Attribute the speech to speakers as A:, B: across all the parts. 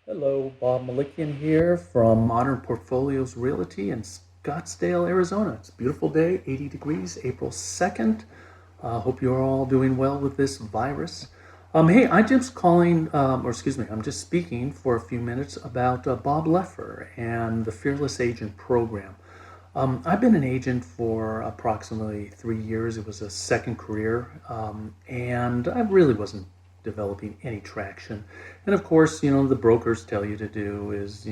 A: Hello, Bob Malikian here from Modern Portfolios Realty in Scottsdale, Arizona. It's a beautiful day, 80 degrees, April 2nd. Hope you're all doing well with this virus. Hey, I'm just calling, I'm just speaking for a few minutes about Bob Loeffler and the Fearless Agent Program. I've been an agent for approximately 3 years. It was a second career, and I really wasn't developing any traction. And of course, the brokers tell you to do is,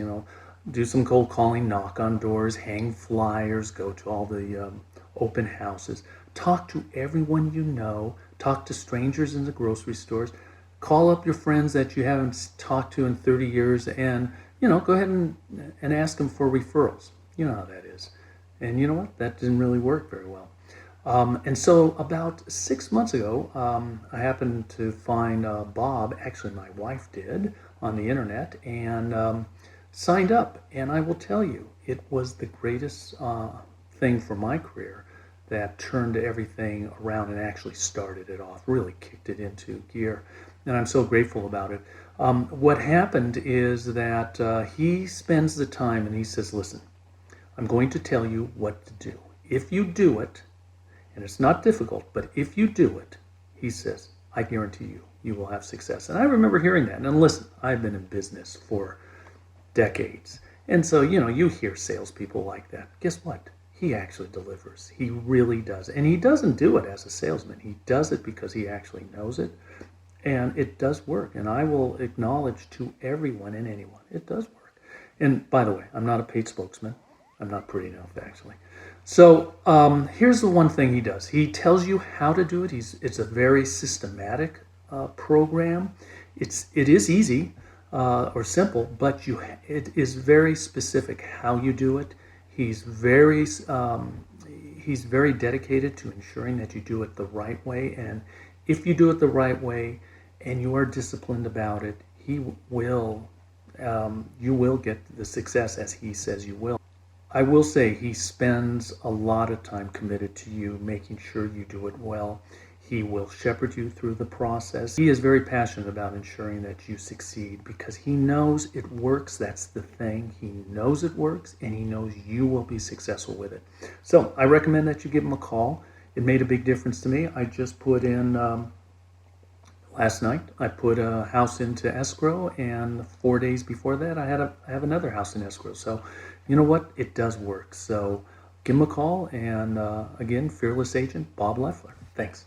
A: do some cold calling, knock on doors, hang flyers, go to all the open houses, talk to everyone you know, talk to strangers in the grocery stores, call up your friends that you haven't talked to in 30 years, and, go ahead and ask them for referrals. You know how that is. And you know what? That didn't really work very well. And so about 6 months ago, I happened to find Bob, actually my wife did, on the internet, and signed up. And I will tell you, it was the greatest thing for my career that turned everything around and actually started it off, really kicked it into gear. And I'm so grateful about it. What happened is that he spends the time and he says, listen, I'm going to tell you what to do. If you do it, and it's not difficult, but if you do it, he says, I guarantee you will have success. And I remember hearing that. And listen, I've been in business for decades. And so, you hear salespeople like that. Guess what? He actually delivers. He really does. And he doesn't do it as a salesman. He does it because he actually knows it. And it does work. And I will acknowledge to everyone and anyone, it does work. And by the way, I'm not a paid spokesman. I'm not pretty enough, actually. So here's the one thing he does. He tells you how to do it. It's a very systematic program. It is easy or simple, but it is very specific how you do it. He's very dedicated to ensuring that you do it the right way. And if you do it the right way and you are disciplined about it, you will get the success as he says you will. I will say he spends a lot of time committed to you, making sure you do it well. He will shepherd you through the process. He is very passionate about ensuring that you succeed because he knows it works. That's the thing. He knows it works, and he knows you will be successful with it. So I recommend that you give him a call. It made a big difference to me. I just put in, last night, I put a house into escrow, and 4 days before that, I have another house in escrow. So you know what? It does work. So give him a call. And again, Fearless Agent, Bob Loeffler. Thanks.